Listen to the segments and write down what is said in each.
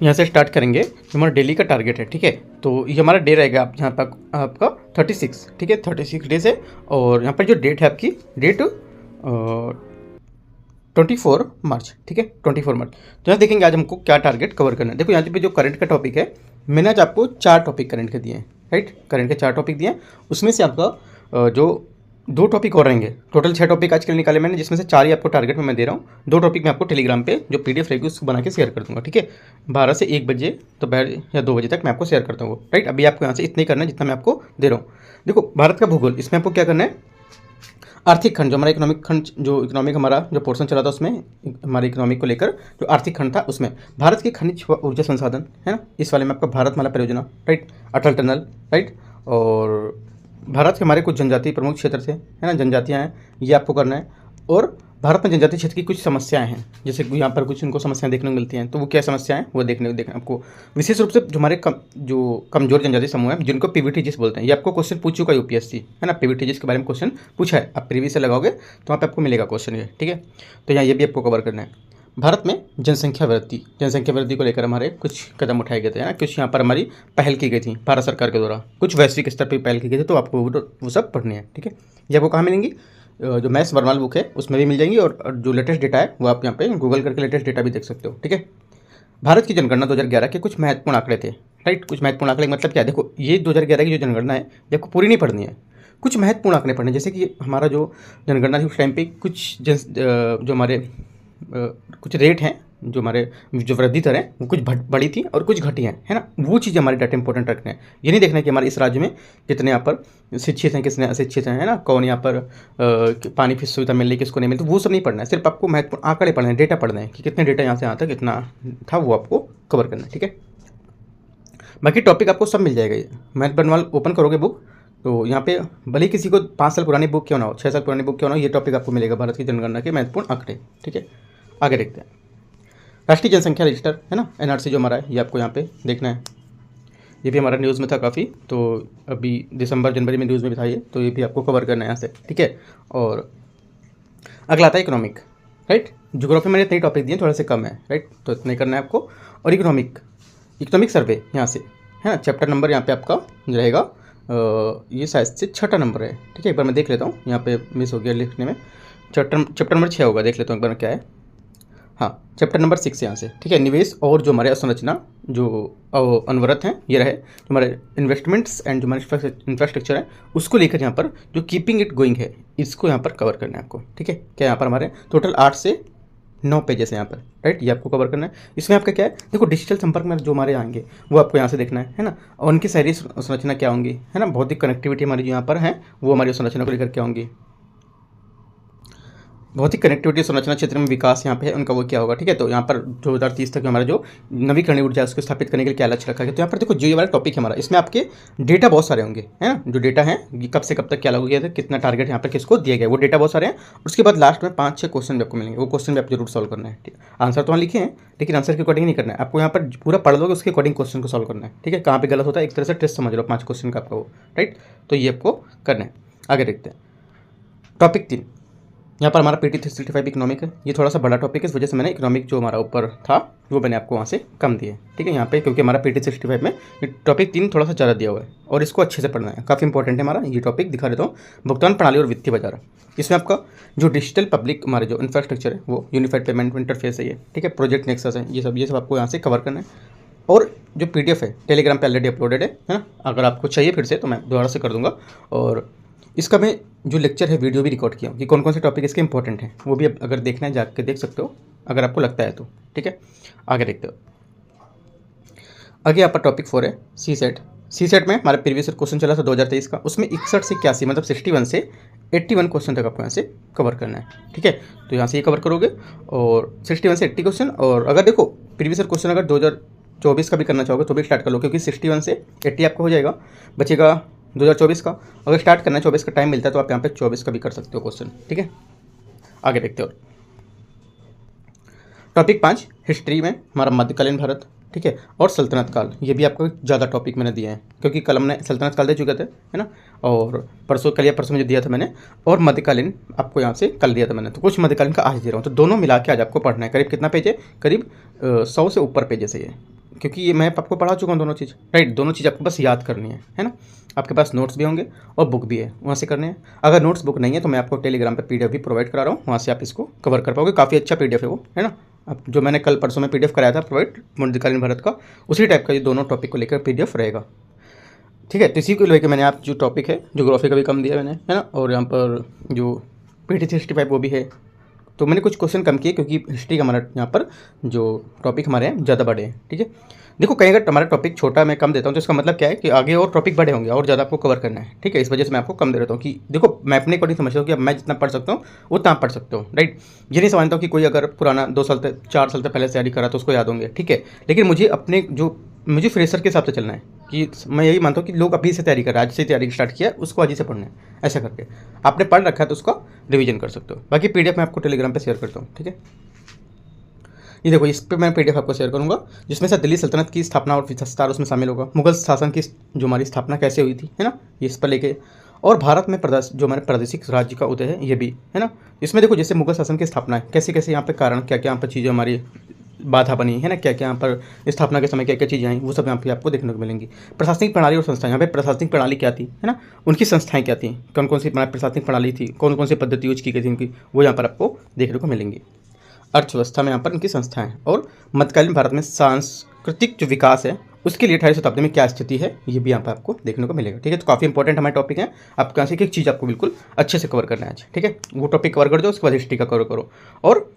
यहाँ से स्टार्ट करेंगे। हमारा डेली का टारगेट है, ठीक है। तो ये हमारा डे रहेगा, आप यहाँ पर आपका 36, ठीक है, 36 डेज है। और यहाँ पर जो डेट है आपकी, डेट 24 मार्च, ठीक है, 24 मार्च। तो यहाँ देखेंगे आज हमको क्या टारगेट कवर करना है। देखो यहाँ पे जो करंट का टॉपिक है, मैंने आज आपको 4 टॉपिक करंट के दिए हैं, राइट। करंट के 4 टॉपिक दिए हैं, उसमें से आपका जो 2 टॉपिक और रहेंगे। टोटल 6 टॉपिक आज के लिए निकाले मैंने, जिसमें से 4 ही आपको टारगेट में मैं दे रहा हूँ। 2 टॉपिक मैं आपको टेलीग्राम पे जो PDF रहेगी उसको बना के शेयर कर दूँगा, ठीक है। 12 से 1 बजे दोपहर या 2 बजे तक मैं आपको शेयर करता हूँ, राइट। अभी आपको यहाँ से इतना ही करना है जितना मैं आपको दे रहा हूँ। देखो भारत का भूगोल, इसमें आपको क्या करना है, आर्थिक खंड जो हमारा इकोनॉमिक खंड, जो इकोनॉमिक हमारा जो पोर्शन चला था उसमें हमारे इकोनॉमिक को लेकर जो आर्थिक खंड था उसमें भारत के खनिज व ऊर्जा संसाधन है ना, इस वाले में आपका भारतमाला परियोजना, राइट, अटल टनल, राइट। और भारत के हमारे कुछ जनजातीय प्रमुख क्षेत्र से है ना, जनजातियाँ हैं, ये आपको करना है। और भारत में जनजातीय क्षेत्र की कुछ समस्याएं हैं, जैसे यहाँ पर कुछ उनको समस्याएं देखने को मिलती हैं, तो वो क्या समस्याएं हैं वो देखना आपको। विशेष रूप से जो हमारे जो कमजोर जनजातीय समूह है, जिनको PVTGS बोलते हैं, ये आपको क्वेश्चन पूछ चुका है UPSC, है ना। PVTGS के बारे में क्वेश्चन पूछा है, आप प्रीवियस से लगाओगे तो वहाँ पे आपको मिलेगा क्वेश्चन ये, ठीक है। तो यहाँ ये भी आपको कवर करना है। भारत में जनसंख्या वृद्धि को लेकर हमारे कुछ कदम उठाए गए थे, है ना। कुछ यहाँ पर हमारी पहल की गई थी भारत सरकार के द्वारा, कुछ वैश्विक स्तर पर पहल की गई थी, तो आपको वो सब पढ़नी है, ठीक है। ये आपको कहाँ मिलेंगी, जो मैथ्स वर्माल बुक है उसमें भी मिल जाएंगी, और जो लेटेस्ट डेटा है वो आप यहाँ पे गूगल करके लेटेस्ट डेटा भी देख सकते हो, ठीक है। भारत की जनगणना 2011 के कुछ महत्वपूर्ण आंकड़े थे, राइट। कुछ महत्वपूर्ण आंकड़े मतलब क्या है, देखो ये 2011 की जो जनगणना है ये आपको पूरी नहीं पढ़नी है, कुछ महत्वपूर्ण आंकड़े पढ़ने, जैसे कि हमारा जो जनगणना थी उस टाइम पे कुछ जो हमारे कुछ रेट हैं, जो हमारे जो वृद्धि दर है वो कुछ बढ़ी थी और कुछ घटी हैं, है ना। वो चीज़ हमारे डाटा इंपॉर्टेंट रखने हैं। ये नहीं देखना है कि हमारे इस राज्य में कितने यहाँ पर शिक्षित हैं, कितने अशिक्षित हैं, है ना, कौन यहाँ पर पानी की सुविधा मिल रही, किसको नहीं मिलती, वो सब नहीं पढ़ना है। सिर्फ आपको महत्वपूर्ण आंकड़े पढ़ना है, डेटा पढ़ना है कि कितने डेटा यहाँ से यहाँ तक कितना था, वो आपको कवर करना है, ठीक है। बाकी टॉपिक आपको सब मिल जाएगा। ये मैथ बनवाल ओपन करोगे बुक, तो यहाँ पे भले किसी को 5 साल पुरानी बुक क्यों ना हो, 6 साल पुरानी बुक क्यों ना हो, ये टॉपिक आपको मिलेगा, भारत की जनगणना के महत्वपूर्ण आंकड़े, ठीक है। आगे देखते हैं। राष्ट्रीय जनसंख्या रजिस्टर है ना, NRC जो हमारा है, ये आपको यहाँ पे देखना है। ये भी हमारा न्यूज़ में था काफ़ी, तो अभी दिसंबर जनवरी में न्यूज़ में भी था ये, तो ये भी आपको कवर करना है यहाँ से, ठीक है। और अगला आता है इकोनॉमिक, राइट। ज्योग्राफी मैंने इतने टॉपिक दिए, थोड़ा से कम है, राइट, तो इतने करना है आपको। और इकोनॉमिक सर्वे यहाँ से है ना, चैप्टर नंबर यहाँ पे आपका रहेगा, ये शायद से 6ठा नंबर है, ठीक है। एक बार मैं देख लेता हूँ, यहाँ पे मिस हो गया लिखने में, चैप्टर नंबर 6 होगा, देख लेता हूँ एक बार क्या है। हाँ, चैप्टर नंबर 6 यहाँ से, ठीक है। निवेश और जो हमारे अवसंरचना जो अनवरत हैं ये रहे, जो हमारे इन्वेस्टमेंट्स एंड जो हमारे इंफ्रास्ट्रक्चर है उसको लेकर यहाँ पर जो कीपिंग इट गोइंग है, इसको यहाँ पर कवर करना है आपको, ठीक है। क्या यहाँ पर हमारे टोटल 8 से 9 पेजेस है यहाँ पर, राइट, ये आपको कवर करना है। इसमें आपका क्या है, देखो डिजिटल संपर्क में जो हमारे आएंगे वो आपको यहाँ से देखना है ना, और उनकी शहरी संरचना क्या होंगी, है ना, भौतिक कनेक्टिविटी हमारी जो यहाँ पर है वो हमारी संरचना को लेकर क्या होंगी, भौतिक कनेक्टिविटी संरचना क्षेत्र में विकास यहाँ पे है उनका वो क्या होगा, ठीक है। तो यहाँ पर 2030 तक हमारा जो नवीकरणीय ऊर्जा है उसको स्थापित करने के लिए क्या लक्ष्य रखा गया। तो यहाँ पर देखो जो ये वाला टॉपिक है हमारा, इसमें आपके डेटा बहुत सारे होंगे, है ना, जो डेटा है कब से कब तक क्या लागू किया था, कितना टारगेट यहाँ पर किसको दिया गया, वो डेटा बहुत सारे हैं। उसके बाद लास्ट में 5-6 क्वेश्चन भी आपको मिलेंगे, वो क्वेश्चन भी आप जरूर सॉल्व करना है, ठीक है। आंसर तो वहाँ लिखे हैं लेकिन आंसर के अकॉर्डिंग नहीं करना है आपको, यहाँ पर पूरा पढ़ लोगे उसके अकॉर्डिंग क्वेश्चन को सॉल्व करना है, ठीक है। कहाँ पे गलत होता है एक तरह से टेस्ट समझ लो, 5 क्वेश्चन का आपका वो, राइट। तो ये आपको करना है। आगे देखते हैं टॉपिक 3, यहाँ पर हमारा PT 365 इकोनॉमिक है। ये थोड़ा सा बड़ा टॉपिक है, इस वजह से मैंने इकोनॉमिक जो हमारा ऊपर था वो मैंने आपको वहाँ से कम दिए, ठीक है। यहाँ पे क्योंकि हमारा PT 65 में ये टॉपिक 3 थोड़ा सा ज़्यादा दिया हुआ है और इसको अच्छे से पढ़ना है, काफ़ी इंपॉर्टेंट है हमारा ये टॉपिक। दिखा देता हूँ, भुगतान प्रणाली और वित्तीय बाजार। इसमें आपका जो डिजिटल पब्लिक हमारे जो इंफ्रास्ट्रक्चर है वो यूनिफाइड पेमेंट इंटरफेस है ये, ठीक है। प्रोजेक्ट नेक्सस है, ये सब आपको यहाँ से कवर करना है। और जो PDF है टेलीग्राम पे ऑलरेडी अपलोडेड है ना, अगर आपको चाहिए फिर से तो मैं दोबारा से कर दूँगा। और इसका मैं जो लेक्चर है वीडियो भी रिकॉर्ड किया हूँ कि कौन कौन से टॉपिक इसके इंपॉर्टेंट हैं, वो भी अगर देखना है जाके देख सकते हो अगर आपको लगता है तो, ठीक है। आगे देखते हो। आगे आपका टॉपिक 4 है CSET में हमारा प्रीवियस क्वेश्चन चला था 2023 का, उसमें 61 से 81 मतलब 61 से 81 क्वेश्चन तक आपको यहाँ से कवर करना है, ठीक है। तो यहाँ से ये कवर करोगे और 61 से 80 क्वेश्चन। और अगर देखो प्रीवियस क्वेश्चन अगर 2024 का भी करना चाहोगे तो भी स्टार्ट कर लो, क्योंकि 61 से 80 आपका हो जाएगा, बचेगा 2024 का। अगर स्टार्ट करना है 24 का टाइम मिलता है तो आप यहाँ पे 24 का भी कर सकते हो क्वेश्चन, ठीक है। आगे देखते हो टॉपिक 5, हिस्ट्री में हमारा मध्यकालीन भारत, ठीक है, और सल्तनत काल। ये भी आपको ज़्यादा टॉपिक मैंने दिए हैं क्योंकि कल हमने सल्तनत काल दे चुके थे, है ना, और परसों मुझे दिया था मैंने, और मध्यकालीन आपको यहाँ से कल दिया था मैंने, तो कुछ मध्यकालीन का आज दे रहा हूँ। तो दोनों मिला के आज आपको पढ़ना है। करीब कितना पेज है, करीब 100 से ऊपर पेजेस है ये, क्योंकि ये मैं आपको पढ़ा चुका हूँ दोनों चीज़, राइट। दोनों चीज़ आपको बस याद करनी है ना। आपके पास नोट्स भी होंगे और बुक भी है, वहाँ से करने हैं। अगर नोट्स बुक नहीं है तो मैं आपको टेलीग्राम पर PDF भी प्रोवाइड करा रहा हूँ, वहाँ से आप इसको कवर कर पाओगे। काफ़ी अच्छा PDF है वो, है ना। अब जो मैंने कल परसों में PDF कराया था प्रोवाइड मध्यकालीन भारत का, उसी टाइप का ये दोनों टॉपिक को लेकर PDF रहेगा, ठीक है। तो इसी को लेकर मैंने आप जो टॉपिक है ज्योग्राफी का भी कम दिया मैंने, है ना। और यहाँ पर जो PT65 वो भी है। तो मैंने कुछ क्वेश्चन कम किए क्योंकि हिस्ट्री का हमारा यहाँ पर जो टॉपिक हमारे हैं ज़्यादा बड़े हैं, ठीक है। देखो कहीं अगर हमारा टॉपिक छोटा मैं कम देता हूँ तो इसका मतलब क्या है कि आगे और टॉपिक बड़े होंगे और ज़्यादा आपको कवर करना है, ठीक है। इस वजह से मैं आपको कम दे देता हूँ कि देखो मैं अपने अकॉर्डिंग समझता हूँ कि अब मैं जितना पढ़ सकता हूँ उतना आप पढ़ सकते हो, राइट। ये नहीं समझता हूँ कि कोई अगर पुराना 2 साल तक 4 साल तक पहले तैयारी करा तो उसको याद होंगे, ठीक है। लेकिन मुझे फ्रेशर के हिसाब से चलना है कि मैं यही मानता हूँ कि लोग अभी से तैयारी कर रहे हैं, आज से तैयारी स्टार्ट किया है, उसको आज ही से पढ़ना है। ऐसा करके आपने पढ़ रखा है तो उसका रिवीजन कर सकते हो। बाकी PDF मैं आपको टेलीग्राम पे शेयर करता हूँ, ठीक है। ये देखो इस पर मैं PDF आपको शेयर करूँगा, जिसमें से दिल्ली सल्तनत की स्थापना और विस्तार उसमें शामिल होगा। मुगल शासन की जो हमारी स्थापना कैसे हुई थी, है ना, ये इस पर लेके। और भारत में जो हमारे प्रादेशिक राज्य का उदय है ये भी, है ना। इसमें देखो जैसे मुगल शासन की स्थापना है, कैसे कैसे यहाँ पे कारण, क्या क्या यहाँ पर चीज़ें हमारी बाधा बनी है ना, क्या क्या यहाँ पर स्थापना के समय क्या क्या चीज़ें आई, वो सब यहाँ पे आपको देखने को मिलेंगी। प्रशासनिक प्रणाली और संस्थाएं, यहाँ पे प्रशासनिक प्रणाली क्या थी, है ना, उनकी संस्थाएं क्या थी, कौन कौन सी प्रशासनिक प्रणाली थी, कौन कौन सी पद्धति यूज की गई थी उनकी, वो यहाँ पर आपको देखने को मिलेंगी। अर्थव्यवस्था में यहाँ पर इनकी संस्थाएं, और मध्यकालीन भारत में सांस्कृतिक जो विकास है उसके लिए 18वीं शताब्दी में क्या स्थिति है ये भी यहाँ पर आपको देखने को मिलेगा, ठीक है। तो काफ़ी इंपॉर्टेंट हमारे टॉपिक है, आपको यहाँ से एक चीज़ आपको बिल्कुल अच्छे से कवर करना है आज, ठीक है। वो टॉपिक कवर कर दो, उसके बाद हिस्ट्री का कवर करो। और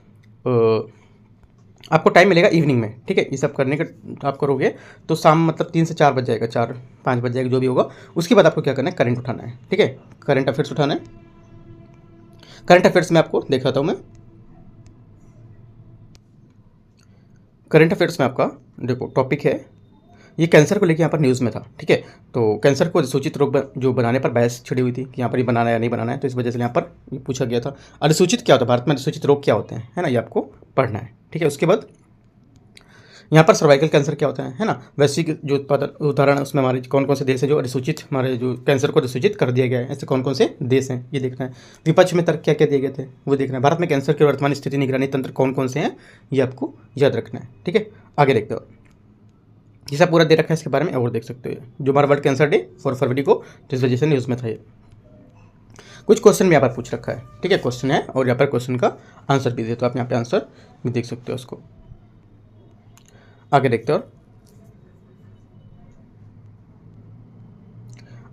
आपको टाइम मिलेगा इवनिंग में, ठीक है। ये सब करने का आप करोगे तो शाम मतलब 3 से 4 बज जाएगा, 4-5 बज जाएगा जो भी होगा। उसके बाद आपको क्या करना है, करंट उठाना है, ठीक है। करंट अफेयर्स उठाना है। करंट अफेयर्स में आपको दिखाता हूँ मैं। करंट अफेयर्स में आपका देखो टॉपिक है, ये कैंसर को लेकर यहाँ पर न्यूज़ में था, ठीक है। तो कैंसर को अधिसूचित रोग जो बनाने पर बहस छिड़ी हुई थी कि यहाँ पर ये बनाना है या नहीं बनाना है, तो इस वजह से यहाँ पर ये पूछा गया था अधिसूचित क्या होता है, भारत में अधिसूचित रोग क्या होते हैं, है ना, ये आपको पढ़ना है, ठीक है। उसके बाद यहाँ पर सर्वाइकल कैंसर क्या होता है ना, वैश्विक जो उत्पादन उदाहरण है उसमें हमारे कौन कौन से देश है जो अधिसूचित, हमारे जो कैंसर को अधिसूचित कर दिया गया है, ऐसे कौन कौन से देश हैं ये देखना है। विपक्ष में तर्क क्या क्या दिए गए थे वो देखना है। भारत में कैंसर की वर्तमान स्थिति, निगरानी तंत्र कौन कौन से हैं ये आपको याद रखना है, ठीक है। आगे देखते हो, ये सब पूरा दे रखा है इसके बारे में, और देख सकते हो जो हमारा वर्ल्ड कैंसर डे 4 फरवरी को, जिस वजह से न्यूज़ में था ये। कुछ क्वेश्चन भी यहाँ पर पूछ रखा है, ठीक है, क्वेश्चन है और यहाँ पर क्वेश्चन का आंसर भी दे, तो आप यहाँ पे आंसर भी देख सकते हो उसको। आगे देखते हो,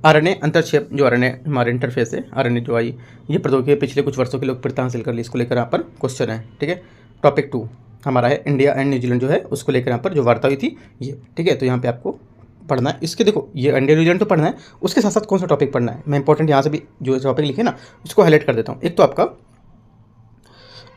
RNA अंतरक्षेप, जो RNA हमारे इंटरफेस है, RNA जो आई, ये प्रौद्योगिकी पिछले कुछ वर्षों की लोकप्रियता हासिल कर ली, इसको लेकर यहाँ पर क्वेश्चन है, ठीक है। टॉपिक 2 हमारा है इंडिया एंड न्यूजीलैंड जो है उसको लेकर यहाँ पर जो वार्ता हुई थी ये, ठीक है। तो यहाँ पे आपको पढ़ना है इसके, देखो ये इंडिया न्यूजीलैंड तो पढ़ना है, उसके साथ साथ कौन सा टॉपिक पढ़ना है मैं इंपॉर्टेंट यहाँ से भी जो टॉपिक लिखे ना उसको हाईलाइट कर देता हूँ। एक तो आपका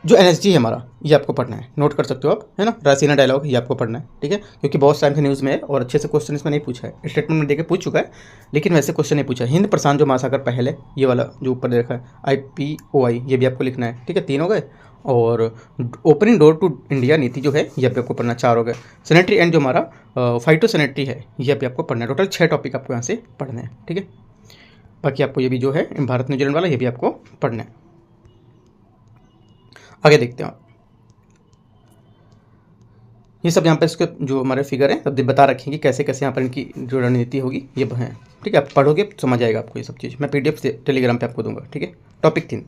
जो NSG है हमारा ये आपको पढ़ना है, नोट कर सकते हो आप, है ना। रायसीना डायलॉग ये आपको पढ़ना है, ठीक है, क्योंकि बहुत टाइम से न्यूज़ में है और अच्छे से क्वेश्चन इसमें नहीं पूछा है। स्टेटमेंट में देके पूछ चुका है लेकिन वैसे क्वेश्चन नहीं पूछा है। हिंद प्रशांत जो महासागर पहले, ये वाला जो ऊपर देखा है IPOI, ये भी आपको लिखना है, ठीक है, 3 हो गए। और ओपनिंग डोर टू इंडिया नीति जो है ये भी आपको पढ़ना, 4 हो गए। सैनिटरी एंड जो हमारा फाइटोसैनिटरी है ये भी आपको पढ़ना है। टोटल 6 टॉपिक आपको यहाँ से पढ़ने हैं, ठीक है। बाकी आपको ये भी जो है भारत न्यूजीलैंड वाला ये भी आपको पढ़ना है। आगे देखते हैं, ये सब यहाँ पे इसके जो हमारे फिगर हैं सब बता रखेंगे कैसे कैसे यहाँ पर इनकी जो रणनीति होगी ये है, ठीक है। आप पढ़ोगे समझ आएगा आपको ये सब चीज़, मैं PDF से टेलीग्राम पे आपको दूंगा, ठीक है। टॉपिक 3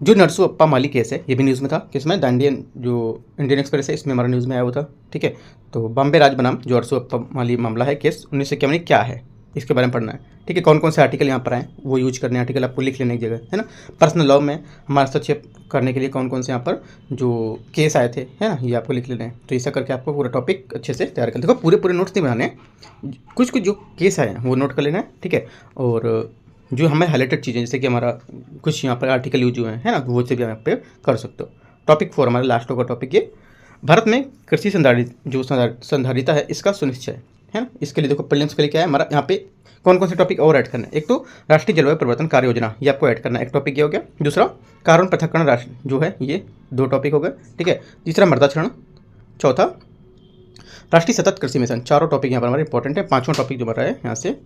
जो नरसू अप्पा माली केस है ये भी न्यूज़ में था, किसमें, द इंडियन एक्सप्रेस है, इसमें हमारा न्यूज़ में आया हुआ था, ठीक है। तो बॉम्बे राज बनाम जो नरसू अप्पा माली मामला है केस 1951 क्या है इसके बारे में पढ़ना है, ठीक है। कौन कौन से आर्टिकल यहाँ पर आए वो यूज करने, आर्टिकल आपको लिख लेने की जगह, है ना। पर्सनल लॉ में हमारा हस्तक्षेप करने के लिए कौन कौन से यहाँ पर जो केस आए थे, है ना, ये आपको लिख लेने हैं। तो ऐसा करके आपको पूरा टॉपिक अच्छे से तैयार कर, देखो पूरे नोट्स नहीं बनाने हैं, कुछ जो केस आए हैं वो नोट कर लेना है, ठीक है। और जो हमें हाईलाइटेड चीज़ें जैसे कि हमारा कुछ यहाँ पर आर्टिकल यूज हुए हैं, है ना, वो से भी आप पे कर सकते हो। टॉपिक 4 हमारा लास्ट होगा टॉपिक ये, भारत में कृषि संधारिता है इसका सुनिश्चय, है ना। इसके लिए देखो प्रीलिम्स के लिए क्या है हमारा, यहाँ पे कौन कौन से टॉपिक और ऐड करना है। एक तो राष्ट्रीय जलवायु परिवर्तन कार्य योजना ये आपको ऐड करना है, एक टॉपिक ये हो गया। दूसरा कार्बन पृथक्करण राष्ट्र जो है ये 2 टॉपिक हो गए, ठीक है। तीसरा मृदा क्षरण, चौथा राष्ट्रीय सतत कृषि मिशन, 4 टॉपिक यहाँ पर हमारे इंपॉर्टेंट है। 5वां टॉपिक जो हमारा है यहाँ से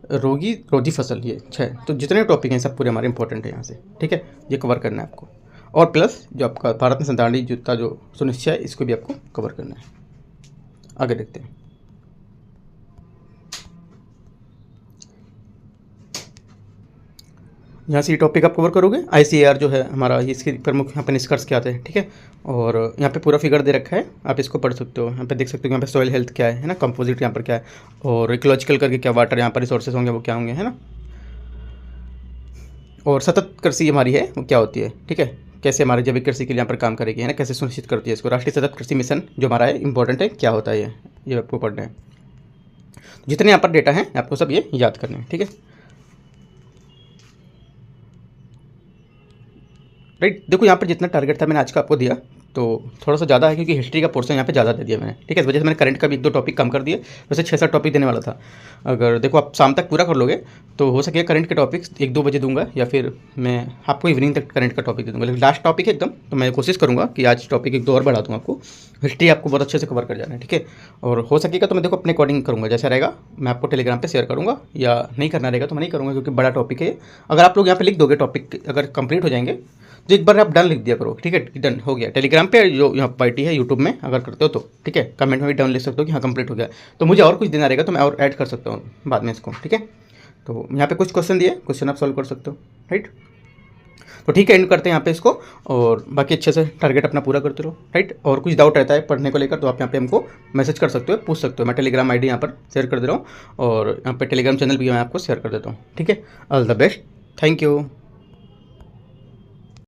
रोगी रोधी फसल, ये 6। तो जितने टॉपिक हैं सब पूरे हमारे इंपॉर्टेंट है यहाँ से, ठीक है, ये कवर करना है आपको। और प्लस जो आपका भारत में संधारणीयता जो सुनिश्चय है इसको भी आपको कवर करना है। आगे देखते हैं। यहाँ से ये टॉपिक आप कवर करोगे। ICAR जो है हमारा, इसके प्रमुख यहाँ पे निष्कर्ष क्या आते हैं, ठीक है। और यहाँ पे पूरा फिगर दे रखा है, आप इसको पढ़ सकते हो। यहाँ पे देख सकते हो यहाँ पे सॉइल हेल्थ क्या है ना, कंपोजिट यहाँ पर क्या है, और इकोलॉजिकल करके क्या वाटर यहाँ पर रिसोर्सेज होंगे वो क्या होंगे, है ना। और सतत कृषि हमारी है वो क्या होती है, ठीक है, कैसे हमारे जैविक कृषि के लिए यहाँ पर काम करेगी, है ना, कैसे सुनिश्चित करती है इसको। राष्ट्रीय सतत कृषि मिशन जो हमारा है इंपॉर्टेंट है, क्या होता है ये आपको पढ़ना है। जितने यहाँ पर डेटा हैं आपको सब ये याद करने हैं, ठीक है। राइट, देखो यहाँ पर जितना टारगेट था मैंने आज का आपको दिया तो थोड़ा सा ज़्यादा है, क्योंकि हिस्ट्री का पोर्शन यहाँ पे ज़्यादा दे दिया मैंने, ठीक है। इस वजह से मैंने करंट का भी 1-2 टॉपिक कम कर दिए, वैसे 6-7 टॉपिक देने वाला था। अगर देखो आप शाम तक पूरा कर लोगे तो हो सके करंट के टॉपिक्स 1-2 बजे दूंगा, या फिर मैं आपको इवनिंग तक करंट का टॉपिक दे दूँगा। लेकिन लास्ट टॉपिक है एकदम, तो मैं कोशिश करूँगा कि आज टॉपिक 1-2 और बढ़ा दूँ आपको। हिस्ट्री आपको बहुत अच्छे से कवर कर जाना है, ठीक है। और हो सकेगा तो मैं देखो अपने अकॉर्डिंग करूँगा, जैसा रहेगा मैं आपको टेलीग्राम पर शेयर करूँगा, या नहीं करना रहेगा तो मैं नहीं करूँगा, क्योंकि बड़ा टॉपिक है। अगर आप लोग यहाँ पे लिख दोगे टॉपिक, अगर कंप्लीट हो जाएंगे तो एक बार आप डन लिख दिया करो, ठीक है, डन हो गया। टेलीग्राम पे जो यहाँ पार्टी है यूट्यूब में अगर करते हो तो ठीक है, कमेंट में भी डन लिख सकते हो कि हाँ कंप्लीट हो गया। तो मुझे और कुछ देना रहेगा तो मैं और ऐड कर सकता हूँ बाद में इसको, ठीक है। तो यहाँ पे कुछ क्वेश्चन दिए, क्वेश्चन आप सॉल्व कर सकते हो, राइट। तो ठीक है, एंड करते हैं यहाँ पे इसको, और बाकी अच्छे से टारगेट अपना पूरा करते रहो, राइट। और कुछ डाउट रहता है पढ़ने को लेकर तो आप यहाँ पे हमको मैसेज कर सकते हो, पूछ सकते हो। मैं टेलीग्राम ID यहाँ पर शेयर कर दे रहा हूँ, और यहाँ पे टेलीग्राम चैनल भी मैं आपको शेयर कर देता हूँ, ठीक है। All the best, thank you.